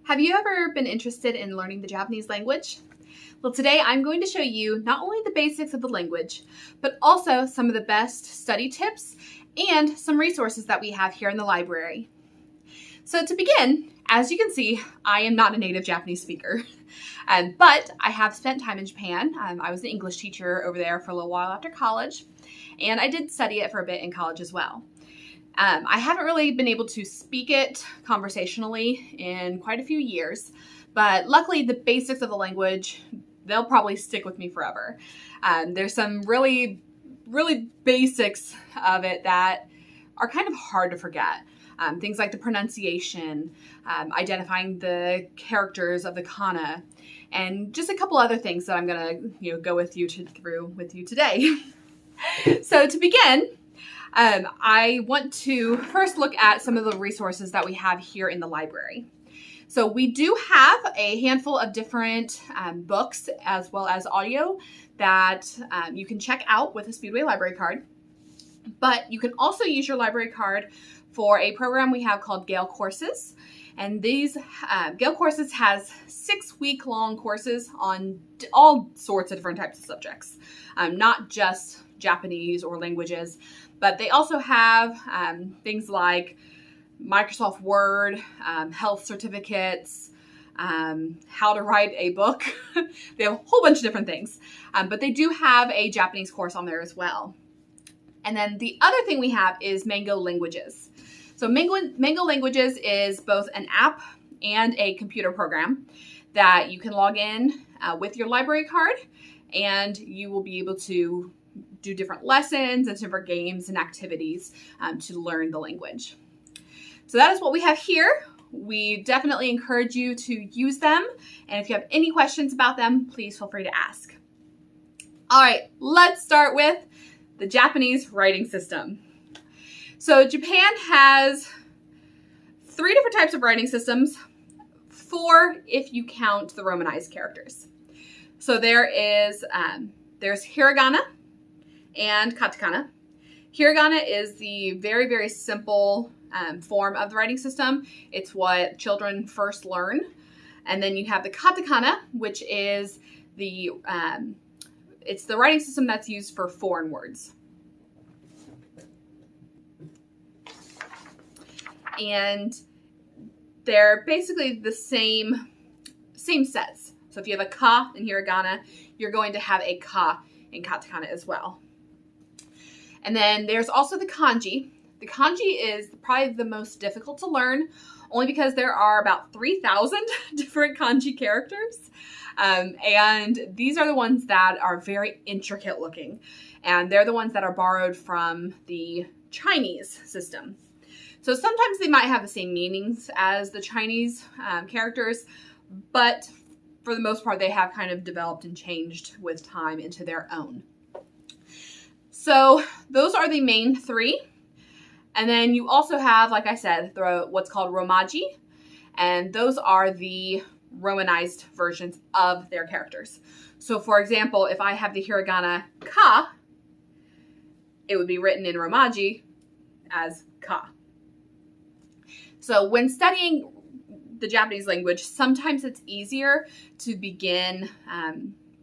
Have you ever been interested in learning the Japanese language? Well, today I'm going to show you not only the basics of the language, but also some of the best study tips and some resources that we have here in the library. So to begin, as you can see, I am not a native Japanese speaker, but I have spent time in Japan. I was an English teacher over there for a little while after college, and I did study it for a bit in college as well. I haven't really been able to speak it conversationally in quite a few years, but luckily the basics of the language, they'll probably stick with me forever. There's some really basics of it that are kind of hard to forget. Things like the pronunciation, identifying the characters of the kana, and just a couple other things that I'm gonna go through with you today. So to begin, I want to first look at some of the resources that we have here in the library. So we do have a handful of different books as well as audio that you can check out with a Speedway library card. But you can also use your library card for a program we have called Gale Courses. And these Gale Courses has 6-week-long courses on all sorts of different types of subjects, not just Japanese or languages, but they also have things like Microsoft Word, health certificates, how to write a book. They have a whole bunch of different things, but they do have a Japanese course on there as well. And then the other thing we have is Mango Languages. So Mango Languages is both an app and a computer program that you can log in with your library card, and you will be able to do different lessons and different games and activities to learn the language. So that is what we have here. We definitely encourage you to use them. And if you have any questions about them, please feel free to ask. All right, let's start with the Japanese writing system. So Japan has 3 different types of writing systems, 4 if you count the Romanized characters. So there's hiragana and katakana. Hiragana is the very simple form of the writing system. It's what children first learn. And then you have the katakana, which is it's the writing system that's used for foreign words. And they're basically the same sets. So if you have a ka in hiragana, you're going to have a ka in katakana as well. And then there's also the kanji. The kanji is probably the most difficult to learn, only because there are about 3,000 different kanji characters. And these are the ones that are very intricate looking. And they're the ones that are borrowed from the Chinese system. So sometimes they might have the same meanings as the Chinese characters, but for the most part, they have kind of developed and changed with time into their own. So those are the main 3. And then you also have, like I said, what's called Romaji, and those are the Romanized versions of their characters. So for example, if I have the hiragana ka, it would be written in Romaji as ka. So when studying the Japanese language, sometimes it's easier to begin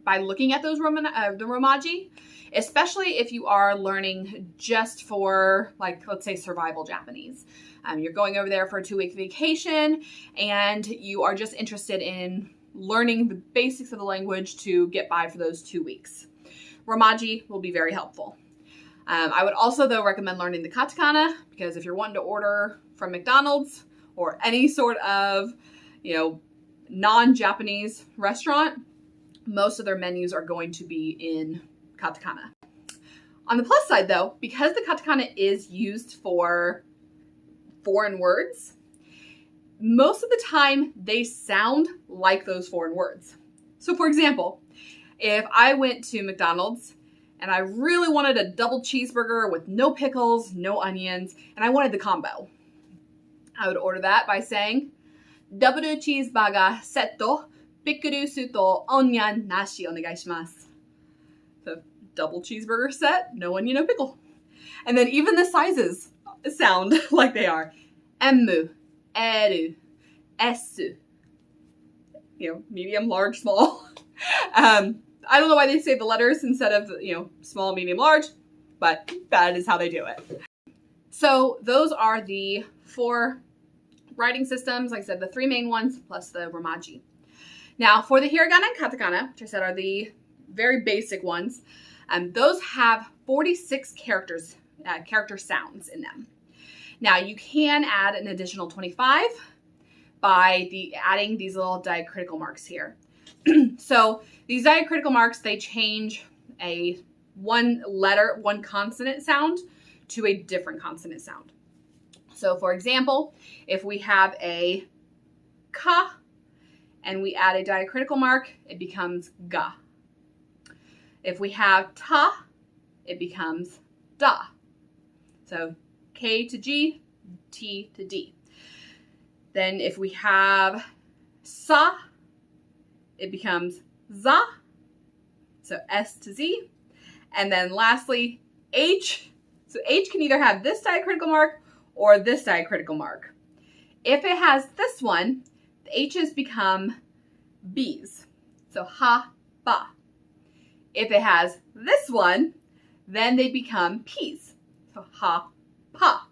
by looking at those the Romaji, especially if you are learning just for, like, let's say survival Japanese. You're going over there for a 2-week vacation and you are just interested in learning the basics of the language to get by for those 2 weeks. Romaji will be very helpful. I would also, though, recommend learning the katakana, because if you're wanting to order from McDonald's or any sort of, non-Japanese restaurant, most of their menus are going to be in katakana. On the plus side, though, because the katakana is used for foreign words, most of the time they sound like those foreign words. So for example, if I went to McDonald's and I really wanted a double cheeseburger with no pickles, no onions, and I wanted the combo, I would order that by saying, double cheeseburger setto, pickle suto onion nashi onegaishimasu. So double cheeseburger set, no onion, no pickle. And then even the sizes sound like they are. Emu, eru, esu, medium, large, small. I don't know why they say the letters instead of, small, medium, large, but that is how they do it. So those are the 4 writing systems. Like I said, the 3 main ones plus the Romaji. Now for the hiragana and katakana, which I said are the very basic ones, those have 46 character sounds in them. Now you can add an additional 25 by adding these little diacritical marks here. So these diacritical marks, they change a one consonant sound to a different consonant sound. So for example, if we have a ka and we add a diacritical mark, it becomes ga. If we have ta, it becomes da. So K to G, T to D. Then if we have sa, it becomes za. So S to Z. And then lastly, H. So H can either have this diacritical mark or this diacritical mark. If it has this one, the H's become B's. So ha, ba. If it has this one, then they become P's. So ha, pa.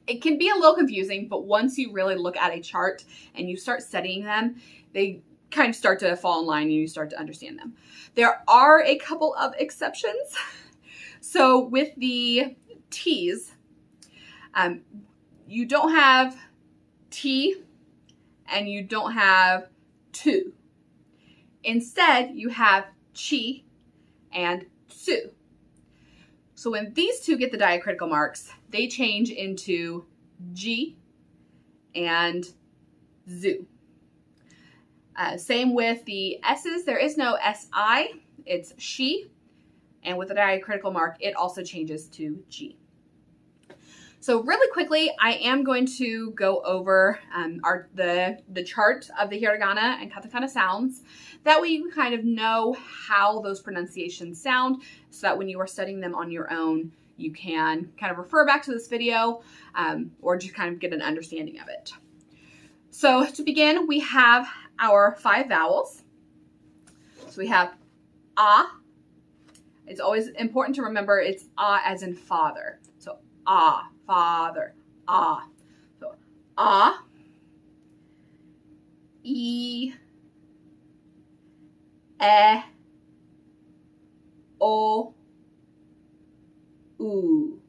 It can be a little confusing, but once you really look at a chart and you start studying them, they kind of start to fall in line and you start to understand them. There are a couple of exceptions. So with the T's, you don't have T and you don't have tu. Instead, you have chi and tsu. So when these two get the diacritical marks, they change into G and zu. Same with the S's. There is no SI. It's she. And with the diacritical mark, it also changes to G. So really quickly, I am going to go over the chart of the hiragana and katakana sounds. That way you kind of know how those pronunciations sound, so that when you are studying them on your own, you can kind of refer back to this video or just kind of get an understanding of it. So to begin, we have our 5 vowels. So we have a. It's always important to remember it's a as in father. So a, father, a. So a, e, o, u.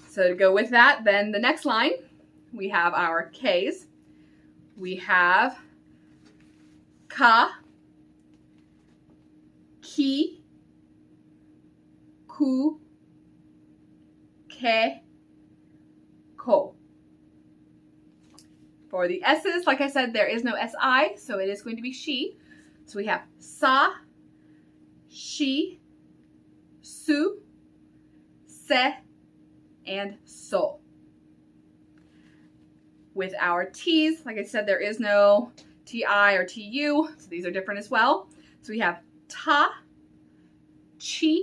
So to go with that, then the next line, we have our K's. We have ka, ki, ku, ke, ko. For the S's, like I said, there is no SI, so it is going to be she. So we have sa, she, su, se, and so. With our T's, like I said, there is no TI or TU, so these are different as well. So we have ta, chi,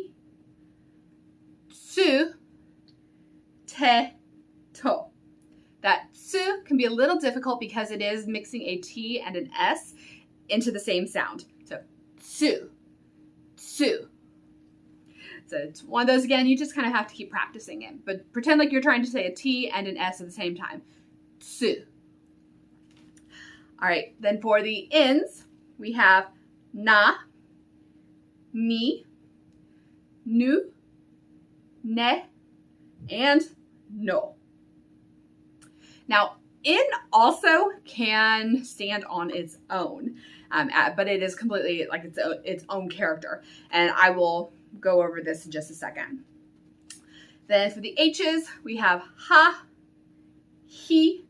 tsu, te, to. That tsu can be a little difficult because it is mixing a T and an S into the same sound. So tsu, tsu. So it's one of those, again, you just kind of have to keep practicing it. But pretend like you're trying to say a T and an S at the same time. Tsu. All right, then for the ins, we have na, ni, nu, ne, and no. Now, in also can stand on its own, but it is completely like its own character. And I will go over this in just a second. Then for the H's, we have ha, he.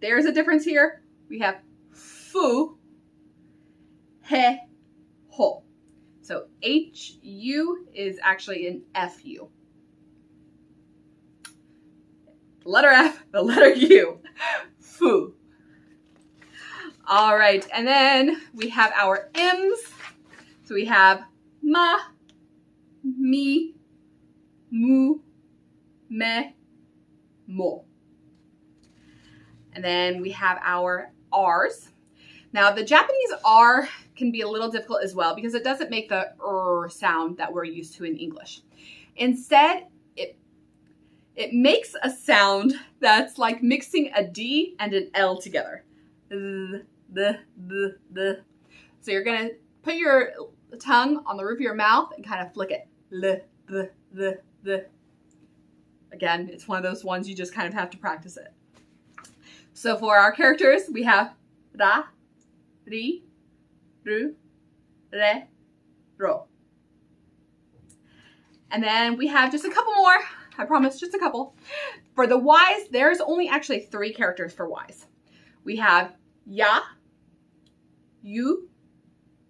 There's a difference here. We have fu, he, ho. So HU is actually an FU. The letter F, the letter U, fu. All right, and then we have our M's. So we have ma, mi, mu, me, mo. And then we have our R's. Now the Japanese R can be a little difficult as well because it doesn't make the sound that we're used to in English. Instead, it makes a sound that's like mixing a D and an L together. So you're gonna put your tongue on the roof of your mouth and kind of flick it. Again, it's one of those ones you just kind of have to practice it. So for our characters, we have ra, ri, ru, re, ro. And then we have just a couple more. I promise, just a couple. For the Y's, there's only actually 3 characters for Y's. We have ya, you,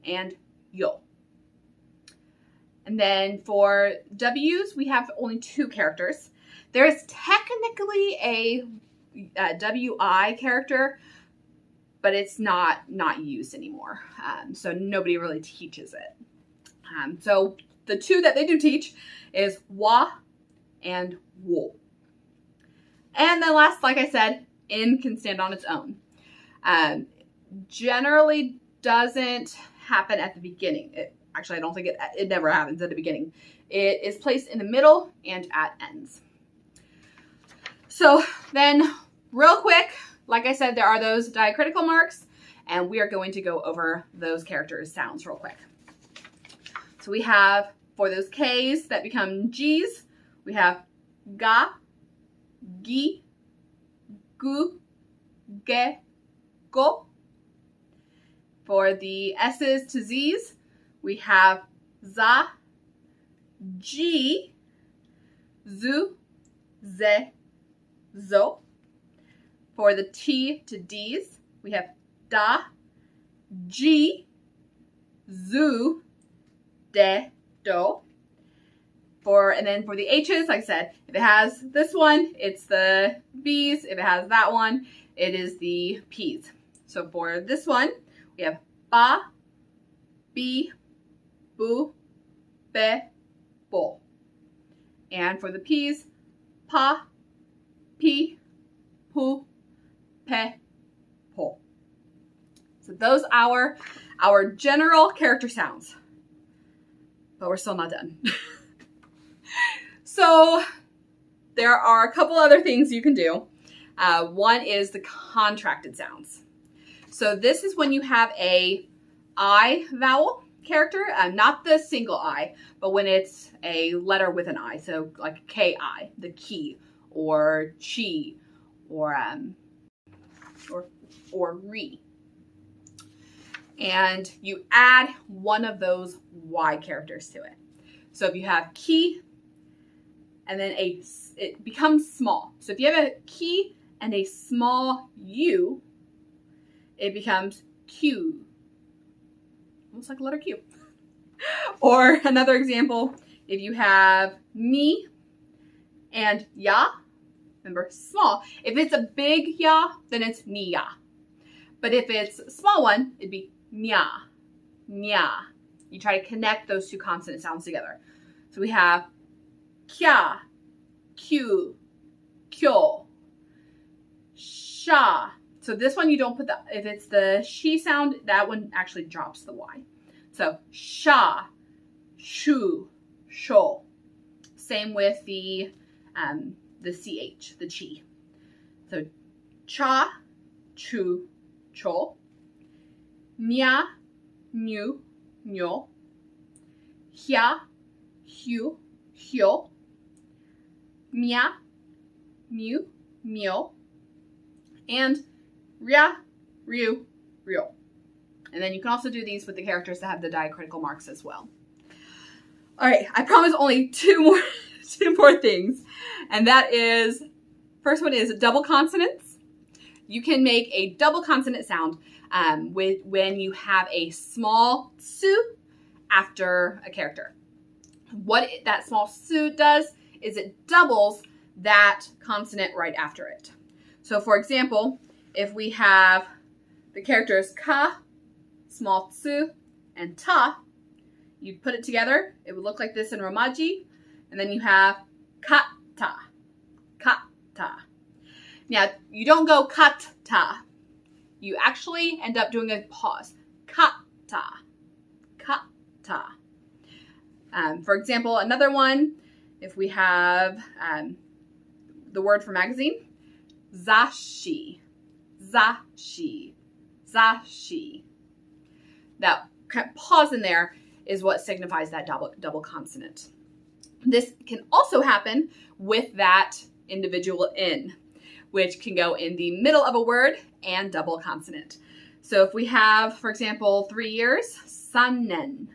and yo. And then for W's, we have only 2 characters. There is technically a WI character, but it's not used anymore. So nobody really teaches it. So the 2 that they do teach is wa and wo. And then last, like I said, in can stand on its own. Generally doesn't happen at the beginning. Actually, I don't think it never happens at the beginning. It is placed in the middle and at ends. So then real quick, like I said, there are those diacritical marks, and we are going to go over those characters' sounds real quick. So we have, for those K's that become G's, we have ga, gi, gu, ge, go. For the S's to Z's, we have za, ji, zu, ze, zo. For the T to D's, we have da, ji, zu, de, do. And then for the H's, like I said, if it has this one, it's the B's. If it has that one, it is the P's. So for this one, we have ba, bi, bu, be, bo. And for the P's, pa, pi, pu, pe, po. So those are our general character sounds. But we're still not done. So there are a couple other things you can do. One is the contracted sounds. So this is when you have a I vowel character, not the single I, but when it's a letter with an I. So like K-I, the key, or chi, or re. And you add one of those Y characters to it. So if you have ki, and then it becomes small. So if you have a ki and a small u, it becomes Q. Almost like a letter Q. Or another example, if you have ni and ya, remember small. If it's a big ya, then it's niya. But if it's a small one, it'd be nya, nya. You try to connect those 2 consonant sounds together. So we have kya, kyu, kyo, sha. So this one you don't put if it's the she sound, that one actually drops the Y. So sha, shu, sho. Same with the CH, the chi. So cha, chu, cho. Nya, nyu, nyo. Hya, hyu, hyo. Mya, myu, myo. And rya, ryu, ryo. And then you can also do these with the characters that have the diacritical marks as well. All right, I promise only two more things. And that is, first one is double consonants. You can make a double consonant sound when you have a small su after a character. What that small su does is it doubles that consonant right after it. So for example, if we have the characters ka, small tsu, and ta, you put it together, it would look like this in Romaji, and then you have ka-ta, ka-ta. Now, you don't go kata. You actually end up doing a pause. Kata. Kata. For example, another one, if we have the word for magazine, zashi. Zashi. Zashi. That pause in there is what signifies that double consonant. This can also happen with that individual in, which can go in the middle of a word and double consonant. So if we have, for example, 3 years, sannen,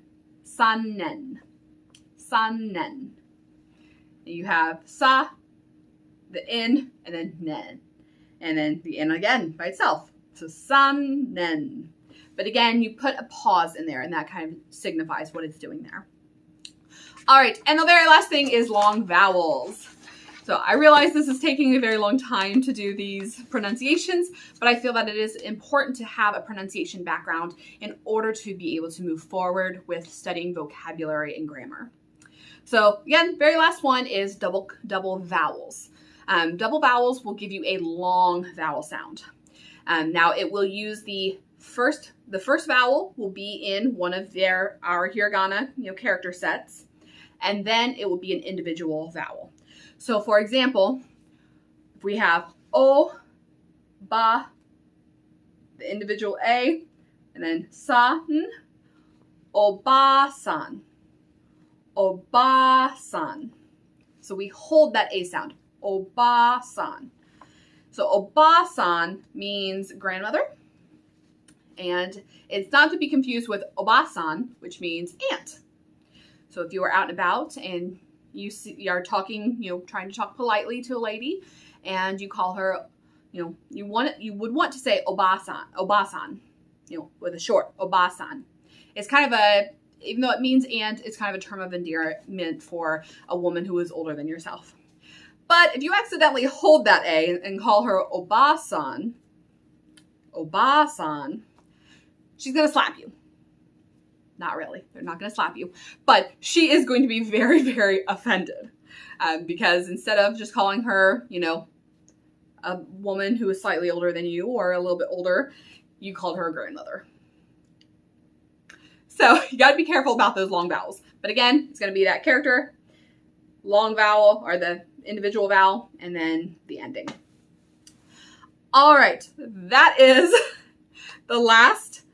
sannen, sannen. You have sa, the in, and then nen. And then the in again by itself. So sannen. But again, you put a pause in there, and that kind of signifies what it's doing there. All right, and the very last thing is long vowels. So I realize this is taking a very long time to do these pronunciations, but I feel that it is important to have a pronunciation background in order to be able to move forward with studying vocabulary and grammar. So again, very last one is double vowels. Double vowels will give you a long vowel sound. Now it will use the first vowel will be in one of our hiragana, character sets, and then it will be an individual vowel. So for example, if we have o, ba, the individual a, and then san, oba-san, oba-san. So we hold that a sound, oba-san. So oba-san means grandmother, and it's not to be confused with oba-san, which means aunt. So if you are out and about and you are talking, trying to talk politely to a lady, and you call her, you would want to say oba-san, with a short oba-san. It's kind of even though it means aunt, it's kind of a term of endearment for a woman who is older than yourself. But if you accidentally hold that a and call her oba-san, she's gonna slap you. Not really. They're not going to slap you. But she is going to be very, very offended. Because instead of just calling her, a woman who is slightly older than you or a little bit older, you called her a grandmother. So you got to be careful about those long vowels. But again, it's going to be that character, long vowel, or the individual vowel, and then the ending. All right. That is the last...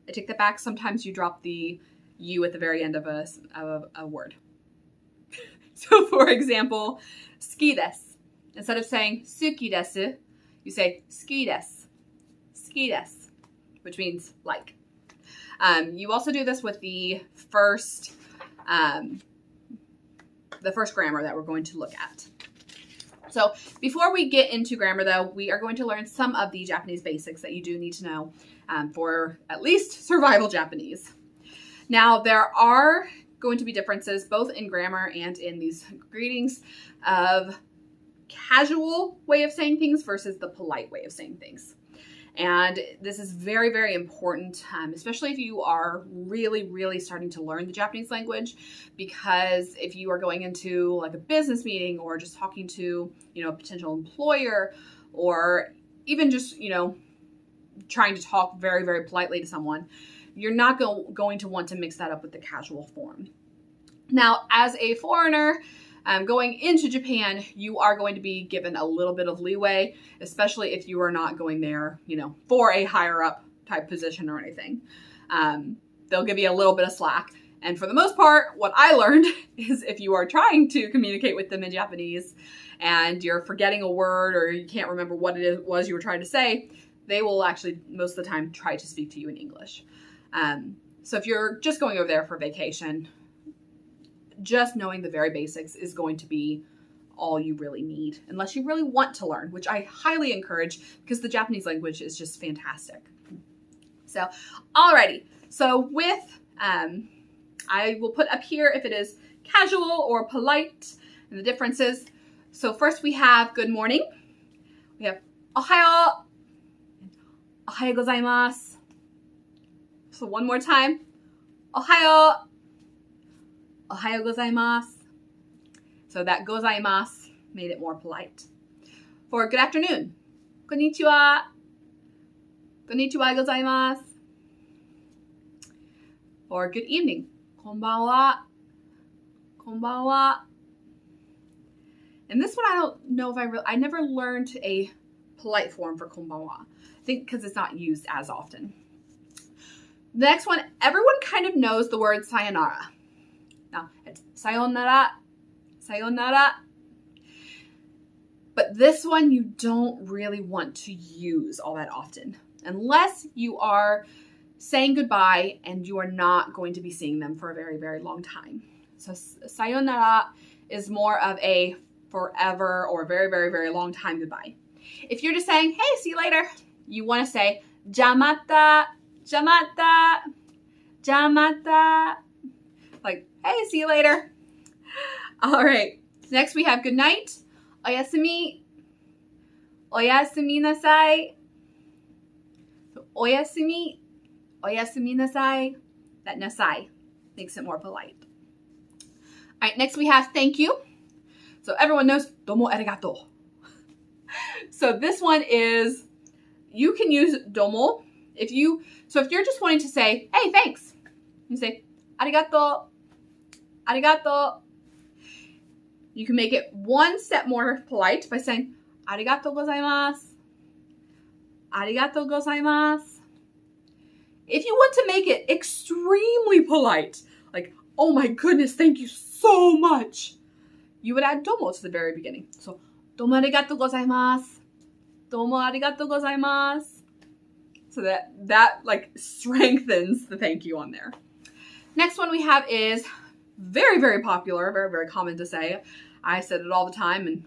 I take that back. Sometimes you drop the U at the very end of a word. So for example, suki desu. Instead of saying suki desu, you say suki desu. Suki desu, which means like. You also do this with the first grammar that we're going to look at. So before we get into grammar, though, we are going to learn some of the Japanese basics that you do need to know for at least survival Japanese. Now, there are going to be differences both in grammar and in these greetings of casual way of saying things versus the polite way of saying things. And this is very, very important, especially if you are really, really starting to learn the Japanese language, because if you are going into like a business meeting or just talking to, a potential employer, or even just, trying to talk very, very politely to someone, you're not going to want to mix that up with the casual form. Now, as a foreigner, going into Japan, you are going to be given a little bit of leeway, especially if you are not going there, for a higher up type position or anything. They'll give you a little bit of slack. And for the most part, what I learned is if you are trying to communicate with them in Japanese and you're forgetting a word or you can't remember what it was you were trying to say, they will actually most of the time try to speak to you in English. So if you're just going over there for vacation, just knowing the very basics is going to be all you really need, unless you really want to learn, which I highly encourage because the Japanese language is just fantastic. So, alrighty. So with, I will put up here if it is casual or polite and the differences. So first we have good morning. We have ohayo, ohayo gozaimasu. So one more time, ohayo, ohayo gozaimasu. So that gozaimasu made it more polite. Or good afternoon. Konnichiwa. Konnichiwa gozaimasu. Or good evening. Konbanwa. Konbanwa. And this one I don't know if I never learned a polite form for konbanwa. I think because it's not used as often. The next one, everyone kind of knows the word sayonara. Now, it's sayonara, sayonara. But this one you don't really want to use all that often, unless you are saying goodbye and you are not going to be seeing them for a very, very long time. So sayonara is more of a forever or very, very, very long time goodbye. If you're just saying, hey, see you later, you want to say jamata, jamata, jamata. Like, hey, see you later. All right. Next we have good night. Oyasumi. Oyasumi nasai. So oyasumi. Oyasumi nasai. That nasai makes it more polite. All right. Next we have thank you. So everyone knows domo arigato. So this one is, you can use domo if you're just wanting to say, hey, thanks. You say arigato. Arigato. You can make it one step more polite by saying arigato gozaimasu. Arigato gozaimasu. If you want to make it extremely polite, like, oh my goodness, thank you so much, you would add domo to the very beginning. So, domo arigato gozaimasu. Domo arigato gozaimasu. So that like strengthens the thank you on there. Next one we have is very, very popular, very, very common to say. I said it all the time, and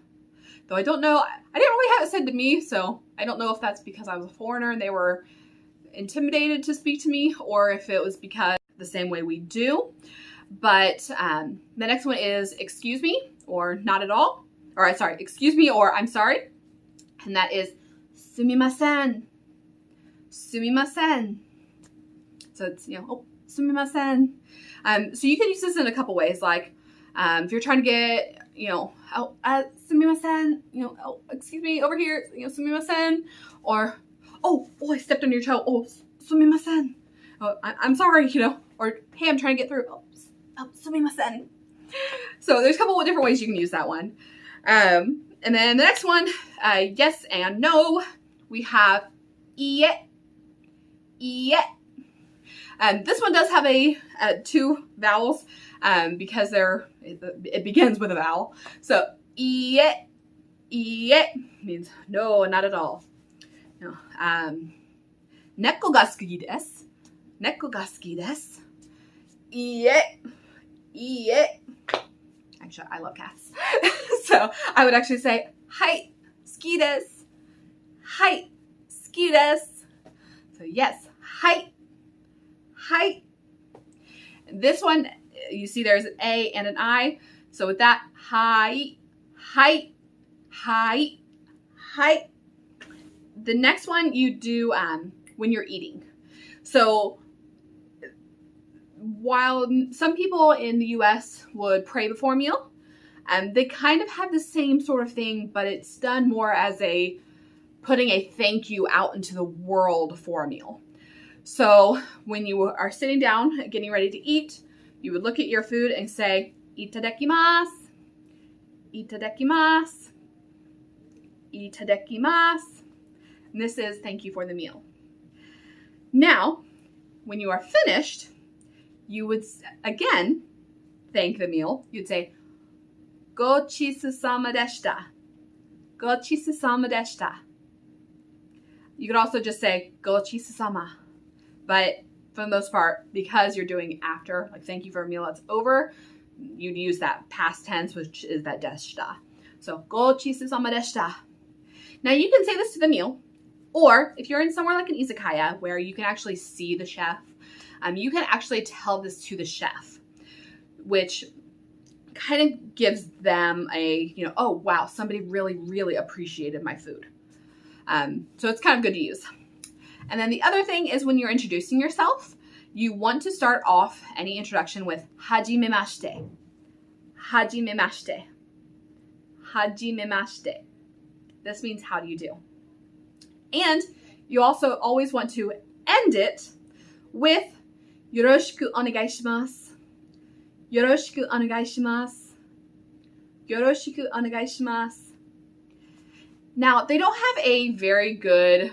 though I don't know, I didn't really have it said to me, so I don't know if that's because I was a foreigner and they were intimidated to speak to me, or if it was because the same way we do. But the next one is excuse me, or not at all. Or sorry, excuse me, or I'm sorry. And that is sumimasen. Sumimasen. So it's, oh, sumimasen. So you can use this in a couple ways, like if you're trying to get, oh, sumimasen, oh, excuse me, over here, sumimasen, or, oh, I stepped on your toe, oh, sumimasen, oh, I'm sorry, or, hey, I'm trying to get through, oh, sumimasen. So there's a couple of different ways you can use that one. And then the next one, yes and no, we have iie, iie. This one does have two vowels because it begins with a vowel. So iie, iie means no, not at all. No. Neko ga suki desu. Neko ga suki desu. Iie, iie. Actually, I love cats. So I would actually say hai, suki desu. Hai, suki desu. So yes, hai. Hi. This one, you see there's an A and an I. So with that, hi, hi, hi, hi. The next one you do when you're eating. So while some people in the US would pray before a meal, they kind of have the same sort of thing, but it's done more as putting a thank you out into the world for a meal. So when you are sitting down, getting ready to eat, you would look at your food and say, itadakimasu, itadakimasu, itadakimasu. And this is thank you for the meal. Now, when you are finished, you would again thank the meal. You'd say, gochisusama deshita, gochisusama deshita. You could also just say, gochisusama. But for the most part, because you're doing after, like thank you for a meal that's over, you'd use that past tense, which is that deshita. So, gochisusama deshita. Now you can say this to the meal, or if you're in somewhere like an izakaya where you can actually see the chef, you can actually tell this to the chef, which kind of gives them a, oh wow, somebody really, really appreciated my food. So it's kind of good to use. And then the other thing is when you're introducing yourself, you want to start off any introduction with hajimemashite, hajimemashite, hajimemashite. This means how do you do. And you also always want to end it with yoroshiku onegai shimasu. Yoroshiku onegai shimasu. Yoroshiku onegai shimasu. Now, they don't have a very good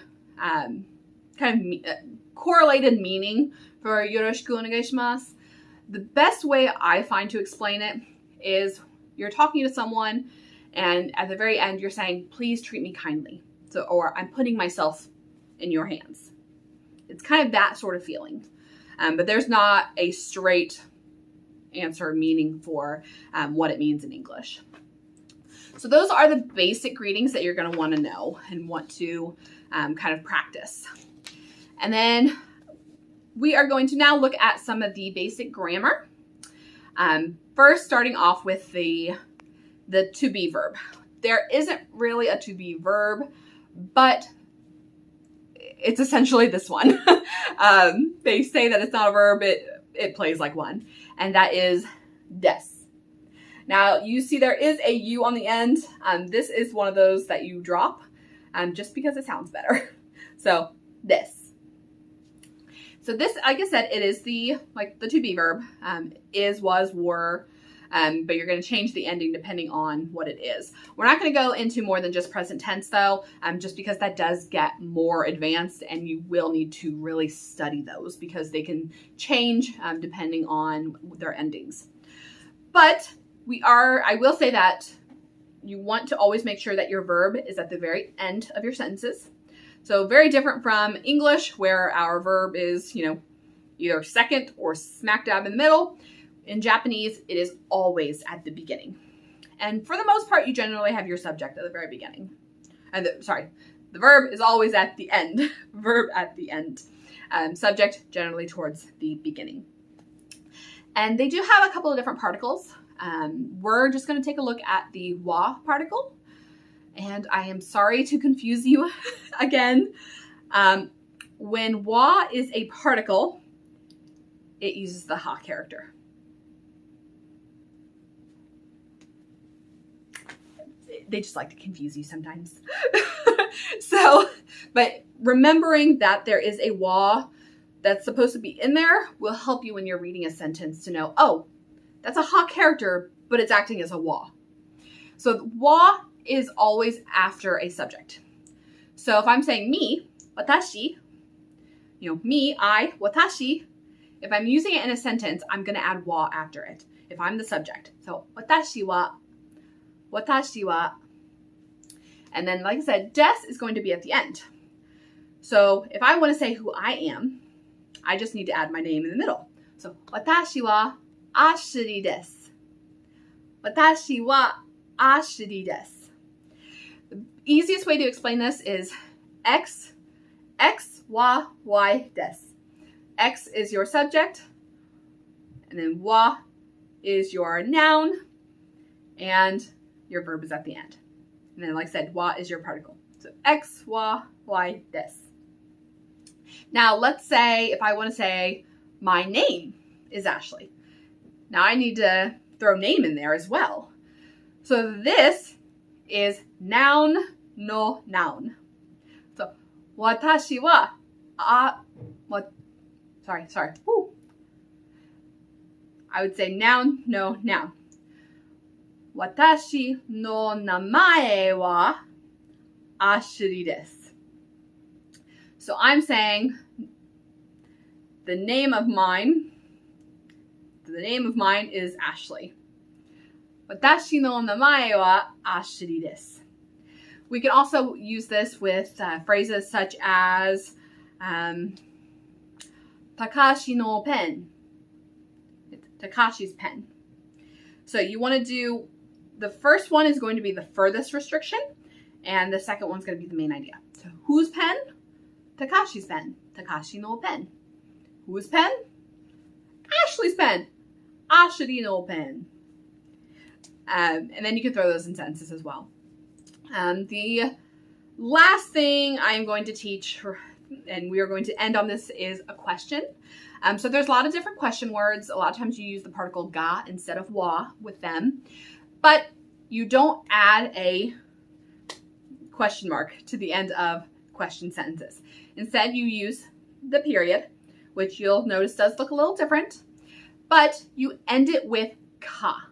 correlated meaning for yoroshiku onegai shimasu. The best way I find to explain it is you're talking to someone and at the very end you're saying, please treat me kindly. So, or I'm putting myself in your hands. It's kind of that sort of feeling. But there's not a straight answer meaning for what it means in English. So those are the basic greetings that you're going to want to know and want to kind of practice. And then we are going to now look at some of the basic grammar. First, starting off with the to be verb. There isn't really a to be verb, but it's essentially this one. They say that it's not a verb, it plays like one, and that is des. Now, you see there is a U on the end. This is one of those that you drop just because it sounds better. So, des. So this, like I said, it is the to be verb, is, was, were, but you're going to change the ending depending on what it is. We're not going to go into more than just present tense though, just because that does get more advanced and you will need to really study those because they can change depending on their endings. But I will say that you want to always make sure that your verb is at the very end of your sentences. So very different from English where our verb is, either second or smack dab in the middle. In Japanese, it is always at the beginning. And for the most part, you generally have your subject at the very beginning. The verb is always at the end. Verb at the end. Subject generally towards the beginning. And they do have a couple of different particles. We're just going to take a look at the wa particle. And I am sorry to confuse you again. When wa is a particle, it uses the ha character. They just like to confuse you sometimes. But remembering that there is a wa that's supposed to be in there will help you when you're reading a sentence to know, oh, that's a ha character, but it's acting as a wa. So wa is always after a subject. So if I'm saying me, watashi, me, I, watashi, if I'm using it in a sentence, I'm going to add wa after it if I'm the subject. So watashi wa. And then, like I said, des is going to be at the end. So if I want to say who I am, I just need to add my name in the middle. So watashi wa Ashiri desu. Watashi wa Ashiri desu. The easiest way to explain this is X, wa, Y, des. X is your subject, and then wa is your noun, and your verb is at the end. And then, like I said, wa is your particle. So X, wa, Y, des. Now, let's say if I want to say my name is Ashley. Now, I need to throw name in there as well. So this is noun no noun. So, watashi wa, Woo. I would say noun no noun. Watashi no namae wa Ashiri desu. So I'm saying the name of mine is Ashley. Watashi no namae wa Ashiri desu. We can also use this with phrases such as Takashi no pen. It's Takashi's pen. So you want to do, the first one is going to be the furthest restriction, and the second one's going to be the main idea. So whose pen? Takashi's pen. Takashi no pen. Whose pen? Ashley's pen. Ashiri no pen. And then you can throw those in sentences as well. The last thing I'm going to teach, and we are going to end on this, is a question. So there's a lot of different question words. A lot of times you use the particle ga instead of wa with them. But you don't add a question mark to the end of question sentences. Instead, you use the period, which you'll notice does look a little different, but you end it with ka.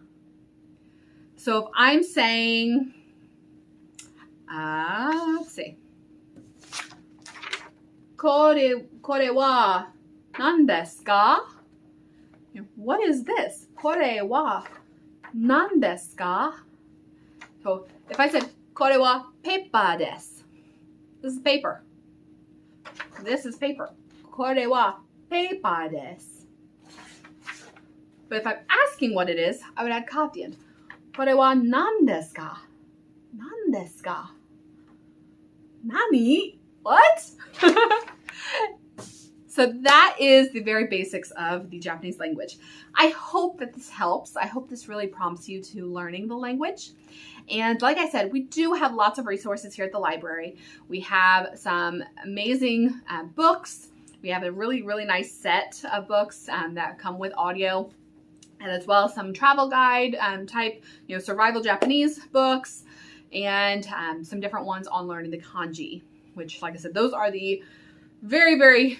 So if I'm saying, let's see, これは何ですか? What is this? これは何ですか? So if I said これはpaper です. This is paper. This is paper. これはpaper です. But if I'm asking what it is, I would add ka at the end. これは何ですか? 何ですか? Nani? What? So that is the very basics of the Japanese language. I hope that this helps. I hope this really prompts you to learning the language. And like I said, we do have lots of resources here at the library. We have some amazing books. We have a really, really nice set of books that come with audio, and as well as some travel guide type, survival Japanese books, and some different ones on learning the kanji, which, like I said, those are the very, very,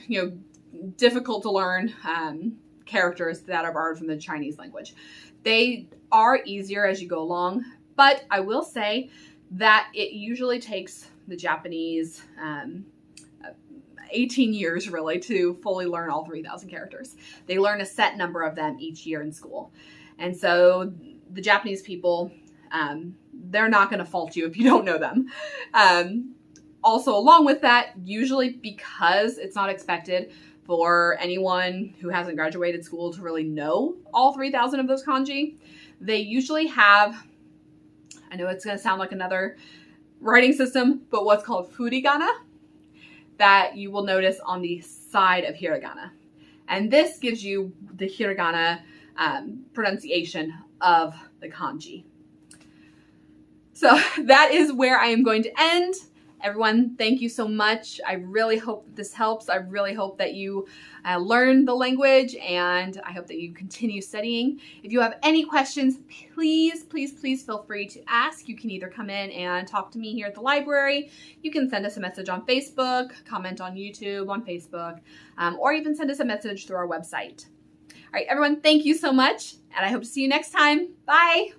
difficult to learn characters that are borrowed from the Chinese language. They are easier as you go along, but I will say that it usually takes the Japanese 18 years really to fully learn all 3,000 characters. They learn a set number of them each year in school. And so the Japanese people, they're not going to fault you if you don't know them. Also, along with that, usually because it's not expected for anyone who hasn't graduated school to really know all 3,000 of those kanji, they usually have, I know it's going to sound like another writing system, but what's called furigana that you will notice on the side of hiragana. And this gives you the hiragana pronunciation of the kanji. So that is where I am going to end. Everyone, thank you so much. I really hope this helps. I really hope that you learn the language, and I hope that you continue studying. If you have any questions, please, please, please feel free to ask. You can either come in and talk to me here at the library. You can send us a message on Facebook, comment on YouTube, on Facebook, or even send us a message through our website. All right, everyone, thank you so much, and I hope to see you next time. Bye.